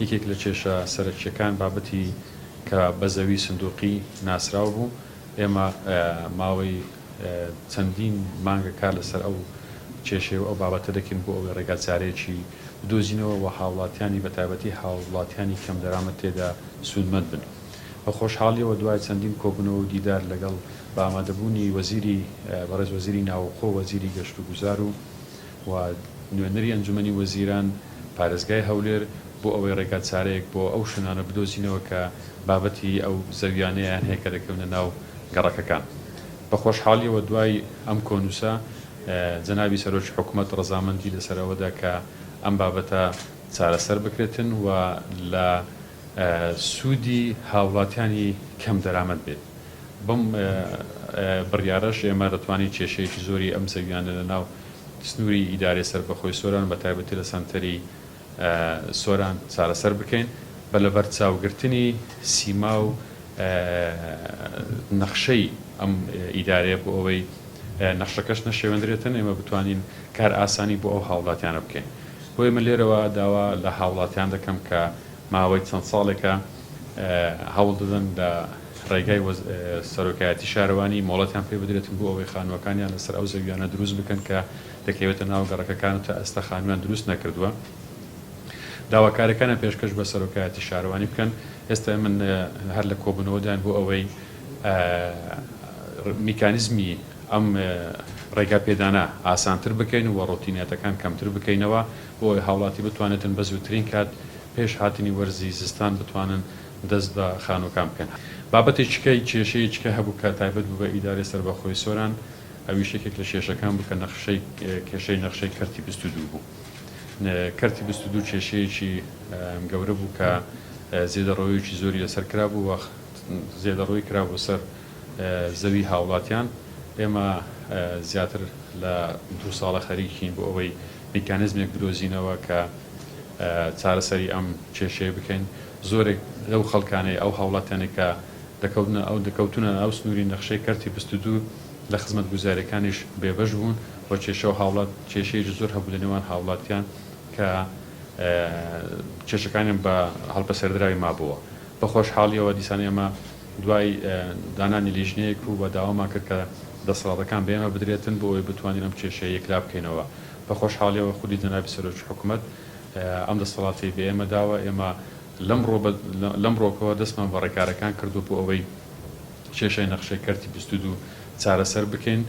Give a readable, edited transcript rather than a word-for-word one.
یەکێک لە کێشە سەرەکیەکان بابەتی کە بە زەوی سندوقی ناسرااو بوو. ئێمە ماوەی چەندین مانگە کار لەسەر ئەو کێشەیە و ئەو بابەتە دەکەین بۆ ئەوەی ڕێگاچارەیەکی بدۆزینەوە و هاوڵاتیانی بەتایبەتی هاوڵاتیانی کەم دەرامەت تێدا سوودمەند بن. بە خۆشحاڵیەوە دوای چەندین کۆبوونەوە و دیدار لەگەڵ بە ئامادەبوونی وەزیری بەڕێز وەزیری ناوخۆ وەزیری گەشت و گوزار و نوێنەری ئەنجومەنی وەزیران پارێزگای هەولێر بۆ ئەوەی ڕێگا چارەیەک بۆ ئەو شوێنانە بدۆزینەوە کە بابەتی ئەو زەویانەیان هەیە کە دەکەونە ناو گەڕەکەکان. بە خۆشحاڵیەوە دوای ئەم کۆنووسە جەنابی سەرۆکی حکوومەت ڕەزامەندی لەسەرەوەدا کە ئەم بابەتە چارەسەر بکرێتن و لە سوودی هاوڵاتیانی کەم دەرامەت بێت. بەم بڕیارەش ئێمە دەتوانین کێشەیەکی زۆری ئەم زەویانە لە ناو سنووری ئیدارەی سەربەخۆی سۆران بە تایبەتی لە سەنتەری سۆران چارەسەر بکەین بە لەبەر چاوگرتنی سیما و نەخشەی ئەم ئیدارەیە بۆ ئەوەی نەخشەکەش نەشێوەندرێتن ئێمە بتوانین کار ئاسانی بۆ ئەو هاوڵاتیانە بکەین. بۆ ئێمە لێرەوە داوا لە هاوڵاتیان دەکەم کە ماوەی چەند ساڵێکە هەوڵ دەدەن لە ڕێگای سەرۆکایەتی شارەوانی مۆڵەتیان پێ بدرێتن بۆ ئەوەی خانووەکانیان لەسەر ئەو زەویانە دروست بکەن کە دەکەوێتە ناو گەڕەکەکان تا ئێستا خانوویان دروست نەکردووە. داواکارەکانە پێشکەش بە سەرۆکایەتی شارەوانی بکەن. ئێستا من هەر لە کۆبوونەوەدان بۆ ئەوەی میکانیزمی ئەم ڕێگا پێدانە ئاسانتر بکەین و ڕۆتینەتەکان کەمتر بکەینەوە بۆ هاوڵاتی بتوانێتن بە زووترین کات پێش هاتنی وەرزی زستان بتوانن دەست بە خانووەکان بکەن. بابەتێکیکەی کێشەیەکە هەبوو کە تایبەت بوو بە ئیدارەی سەربەخۆی سۆران ئەویش یەکێک لە کێشەکان بوو کە کێشەی نەخشەی کەرتی 22 بوو. کەرتی 22 کێشەیەکی گەورە بوو کە زێدەڕەوەیەکی زۆری لەسەر کرا بوو و زێدەڕەوەی کرا بۆ سەر زەوی هاوڵاتیان. ئێمە زیاتر لە 2 ساڵە خەریکین بۆ ئەوەی میکانیزمێک بدۆزینەوە کە چارەسەری ئەم کێشەیە بکەین. زۆرێک لەو خەڵکانەی ئەو هاوڵاتیانێک کە دەکەوتونە ئەو سنووری نەخشەی کەرتی 22 لە خزمەت گوزاریەکانیش بێبەش بوون بۆ کێشە و هاوڵات کێشەیەکی زۆر هەبوو لە نێوان هاوڵاتیان کە کێشەکانیان بە هەڵپەسەردراوی مابووە. بە خۆشحاڵیەوە دیسان ئێمە دوای دانانی لیژنەیەک و بە داوامان کرد کە دەسەڵاتەکان بێمە بدرێتن بۆ ئەوەی بتوانین ئەم کێشەیە یەکلا بکەینەوە. بە خۆشحاڵیەوە خودی جەنابی سەرۆکی حکوومەت ئەم دەسەڵاتی بە ئێمە داوە. ئێمە لەم ڕۆکەوە دەستمان بە ڕێکارەکان کردو بۆ ئەوەی کێشەی نەخشەی کەرتی 22 چارەسەر بکەین